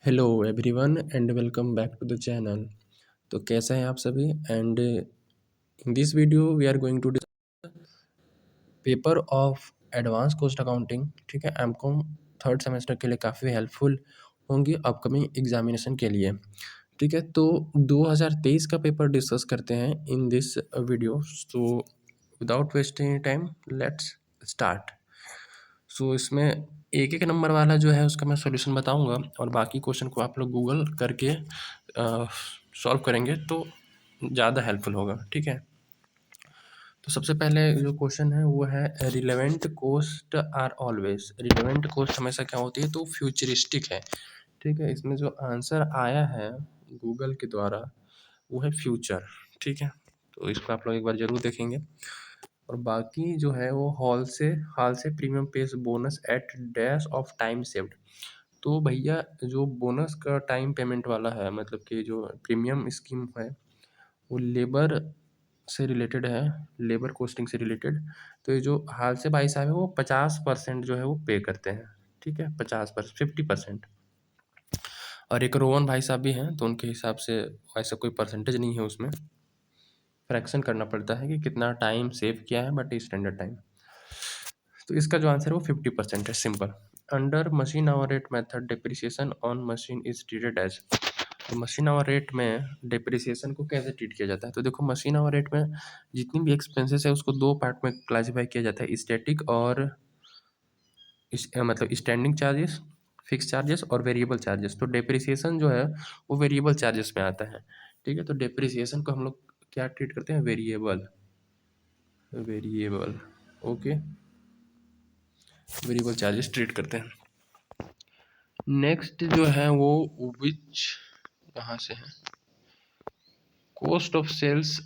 Hello everyone and welcome back to the channel. तो कैसे हैं आप सभी। And in this video we are going to paper of advance cost accounting. ठीक है, एमकॉम थर्ड सेमेस्टर के लिए काफ़ी हेल्पफुल होंगी अपकमिंग एग्जामिनेशन के लिए। ठीक है, तो 2023 का पेपर डिस्कस करते हैं in this video. So without wasting time let's start. So इसमें एक एक नंबर वाला जो है उसका मैं सॉल्यूशन बताऊंगा और बाकी क्वेश्चन को आप लोग गूगल करके सॉल्व करेंगे तो ज़्यादा हेल्पफुल होगा। ठीक है, तो सबसे पहले जो क्वेश्चन है वो है relevant cost are always. Relevant cost हमेशा क्या होती है, तो फ्यूचरिस्टिक है। ठीक है, इसमें जो आंसर आया है गूगल के द्वारा वो है फ्यूचर। ठीक है, तो इसको आप लोग एक बार जरूर देखेंगे। और बाकी जो है वो Halsey premium pays bonus at dash of time saved. तो भैया जो बोनस का टाइम पेमेंट वाला है, मतलब कि जो प्रीमियम स्कीम है वो लेबर से रिलेटेड है, लेबर कोस्टिंग से रिलेटेड। तो ये जो हाल से भाई साहब है वो 50% जो है वो पे करते हैं। ठीक है, 50%, 50%। और एक रोहन भाई साहब भी हैं, तो उनके हिसाब से ऐसा कोई परसेंटेज नहीं है, उसमें फ्रैक्शन करना पड़ता है कि कितना टाइम सेव किया है बट स्टैंडर्ड टाइम। तो इसका जो आंसर है वो 50% है, simple. Under machine hour rate method depreciation on machine is treated as. तो मशीन आवर रेट में डिप्रिसिएशन को कैसे ट्रीट किया जाता है, तो देखो मशीन आवर रेट में जितनी भी एक्सपेंसेस है उसको दो पार्ट में क्लासीफाई किया जाता है, स्टैटिक और मतलब स्टैंडिंग चार्जेस, फिक्स चार्जेस और वेरिएबल चार्जेस। तो डिप्रिसिएशन जो है वो वेरिएबल चार्जेस में आता है। ठीक है, तो डिप्रिसिएशन को हम लोग क्या ट्रीट करते हैं, variable. Variable okay, variable charges treat करते हैं। नेक्स्ट जो है वो विच कहाँ से है, cost of sales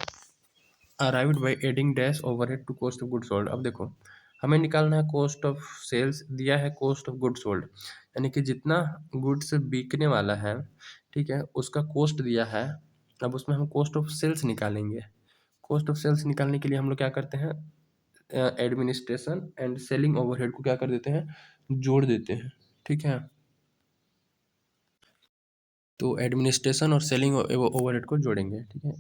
arrived by adding dash overhead to cost of good sold. अब देखो हमें निकालना है कॉस्ट ऑफ सेल्स, दिया है कॉस्ट ऑफ गुड सोल्ड, यानी कि जितना गुड्स बिकने वाला है, ठीक है, उसका कॉस्ट दिया है। अब उसमें हम कॉस्ट ऑफ सेल्स निकालेंगे। कॉस्ट ऑफ सेल्स निकालने के लिए हम लोग क्या करते हैं, एडमिनिस्ट्रेशन एंड सेलिंग ओवरहेड को क्या कर देते हैं, जोड़ देते हैं। ठीक है, तो एडमिनिस्ट्रेशन और सेलिंग ओवरहेड को जोड़ेंगे। ठीक है,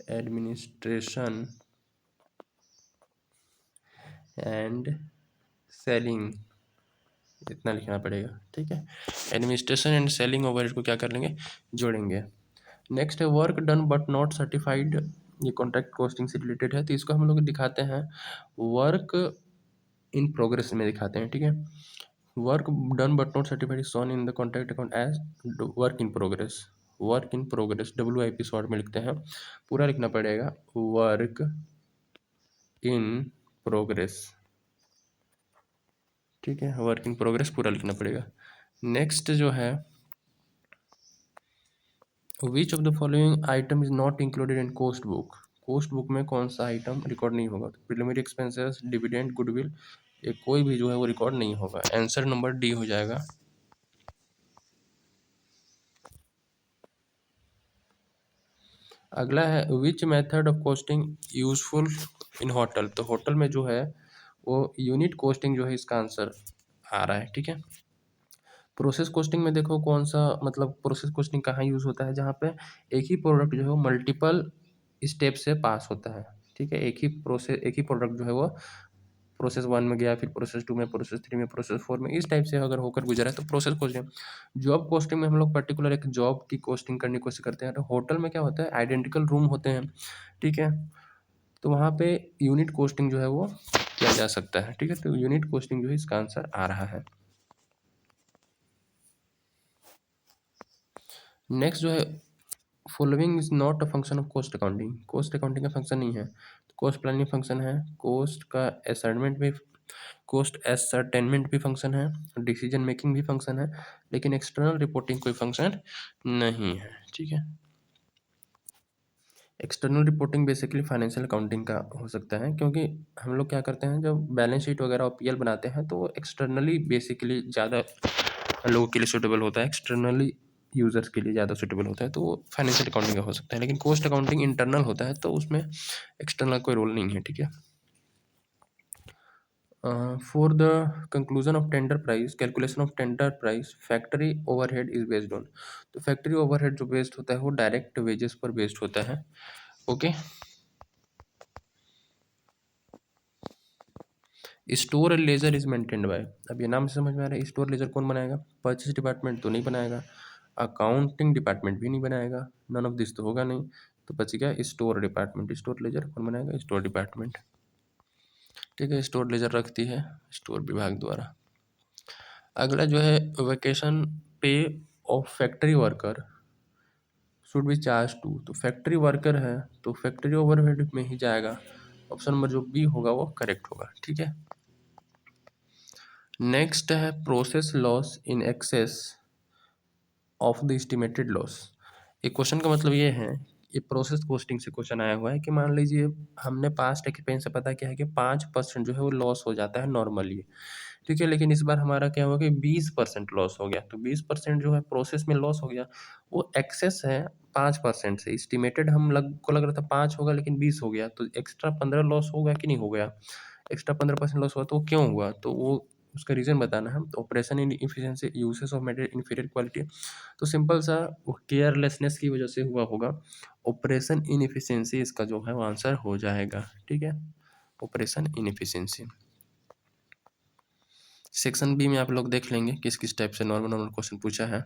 एडमिनिस्ट्रेशन एंड सेलिंग, इतना लिखना पड़ेगा। ठीक है, एडमिनिस्ट्रेशन एंड सेलिंग ओवरहेड को क्या कर लेंगे, जोड़ेंगे। नेक्स्ट है work done but not certified. ये कॉन्ट्रैक्ट कॉस्टिंग से रिलेटेड है, तो इसको हम लोग दिखाते हैं वर्क इन प्रोग्रेस में दिखाते हैं। ठीक है, work done but not certified is shown in the contract account as work in progress. Work in progress WIP short में लिखते हैं, पूरा लिखना पड़ेगा, वर्क इन प्रोग्रेस। ठीक है, वर्क इन प्रोग्रेस पूरा लिखना पड़ेगा। नेक्स्ट जो है which of the following item is not included in cost book. Cost book में कौन सा आइटम रिकॉर्ड नहीं होगा, तो प्रिलिमिनरी एक्सपेंसेस, डिविडेंड, गुडविल, ये कोई भी जो है वो रिकॉर्ड नहीं होगा। आंसर नंबर डी हो जाएगा। अगला है which method of costing useful in hotel. तो होटल में जो है वो यूनिट कॉस्टिंग जो है इसका आंसर आ रहा है। ठीक है, प्रोसेस कोस्टिंग में देखो कौन सा, मतलब प्रोसेस कोस्टिंग कहाँ यूज़ होता है, जहाँ पे एक ही प्रोडक्ट जो है वो मल्टीपल स्टेप से पास होता है। ठीक है, एक ही प्रोडक्ट जो है वो प्रोसेस 1 में गया, फिर प्रोसेस 2 में, प्रोसेस 3 में, प्रोसेस 4 में, इस टाइप से अगर होकर गुजरा है तो प्रोसेस कोस्टिंग। जॉब कोस्टिंग में हम लोग पर्टिकुलर एक जॉब की कोस्टिंग करने की कोशिश करते हैं। तो होटल में क्या होता है, आइडेंटिकल रूम होते हैं। ठीक है, तो वहाँ पे यूनिट कोस्टिंग जो है वो किया जा सकता है। ठीक है, तो यूनिट कोस्टिंग जो है इसका आंसर आ रहा है। नेक्स्ट जो है following is not a function of cost accounting. Cost accounting का फंक्शन नहीं है, कॉस्ट प्लानिंग फंक्शन है, कॉस्ट का असाइनमेंट भी, कॉस्ट एसरटेनमेंट भी फंक्शन है, डिसीजन मेकिंग भी फंक्शन है, लेकिन एक्सटर्नल रिपोर्टिंग कोई फंक्शन नहीं है। ठीक है, external reporting basically financial accounting का हो सकता है, क्योंकि हम लोग क्या करते हैं जब बैलेंस शीट वगैरह और PL बनाते हैं तो एक्सटर्नली बेसिकली ज़्यादा लोगों के लिए सूटेबल होता है, एक्सटर्नली यूजर्स के लिए ज़्यादा सूटेबल होता है, तो वो फाइनेंशियल अकाउंटिंग का हो सकता है। लेकिन कॉस्ट अकाउंटिंग इंटरनल होता है तो उसमें एक्सटर्नल कोई रोल नहीं है। ठीक है, for the conclusion of tender price, calculation of tender price, factory overhead is based on. तो फैक्ट्री ओवरहेड जो बेस्ड होता है वो डायरेक्ट वेजेस पर बेस्ड होता है। Okay. Store laser is maintained by, अब ये नाम से समझ में आ रहा है स्टोर लेजर कौन बनाएगा? परचेज डिपार्टमेंट तो नहीं बनाएगा, अकाउंटिंग डिपार्टमेंट भी नहीं बनाएगा, नन ऑफ दिस तो होगा नहीं, तो बच गया स्टोर डिपार्टमेंट। स्टोर लेजर कौन बनाएगा? Store department. ठीक है, स्टोर लेजर रखती है स्टोर विभाग द्वारा। अगला जो है vacation pay of factory worker should be charge to, तो फैक्ट्री वर्कर है तो फैक्ट्री ओवरहेड में ही जाएगा। ऑप्शन नंबर जो बी होगा वो करेक्ट होगा। ठीक है, नेक्स्ट है process loss in excess of the estimated loss. एक क्वेश्चन का मतलब ये है, ये प्रोसेस कॉस्टिंग से क्वेश्चन आया हुआ है कि मान लीजिए हमने पास्ट एक्सपेंस से पता किया है कि 5% जो है वो लॉस हो जाता है नॉर्मली। ठीक है, लेकिन इस बार हमारा क्या हुआ कि 20% लॉस हो गया, तो 20% जो है प्रोसेस में लॉस हो गया, वो एक्सेस है 5% से। एस्टिमेटेड को लग रहा था 5 होगा लेकिन 20 हो गया, तो एक्स्ट्रा 15 लॉस होगा कि नहीं हो गया? एक्स्ट्रा 15% लॉस हुआ तो वो क्यों हुआ, तो वो उसका रीज़न बताना है। तो operation in efficiency, usage of material inferior quality, तो सिंपल सा वो केयरलेसनेस की वजह से हुआ होगा। ऑपरेशन इनएफिशिएंसी इसका जो है वो आंसर हो जाएगा। ठीक है, ऑपरेशन इनएफिशिएंसी। सेक्शन बी में आप लोग देख लेंगे किस किस टाइप से नॉर्मल नॉर्मल क्वेश्चन पूछा है।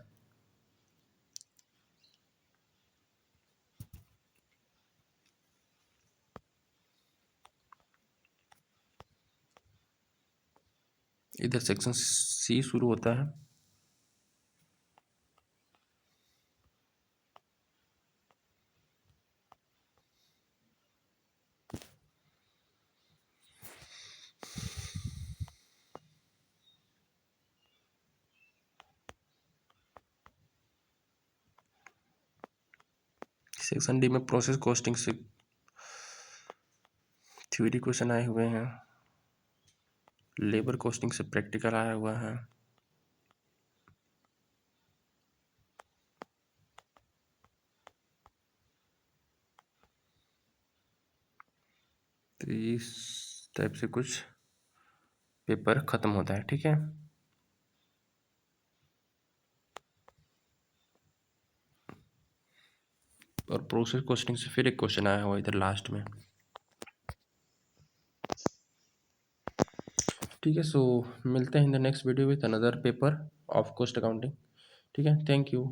इधर सेक्शन सी शुरू होता है। सेक्शन डी में प्रोसेस कॉस्टिंग से थ्योरी क्वेश्चन आए हुए हैं, लेबर कॉस्टिंग से प्रैक्टिकल आया हुआ है। तो इस टाइप से कुछ पेपर खत्म होता है। ठीक है, और प्रोसेस कॉस्टिंग से फिर एक क्वेश्चन आया हुआ इधर लास्ट में। ठीक है, सो मिलते हैं in the next video with another paper of cost accounting. ठीक है, थैंक यू।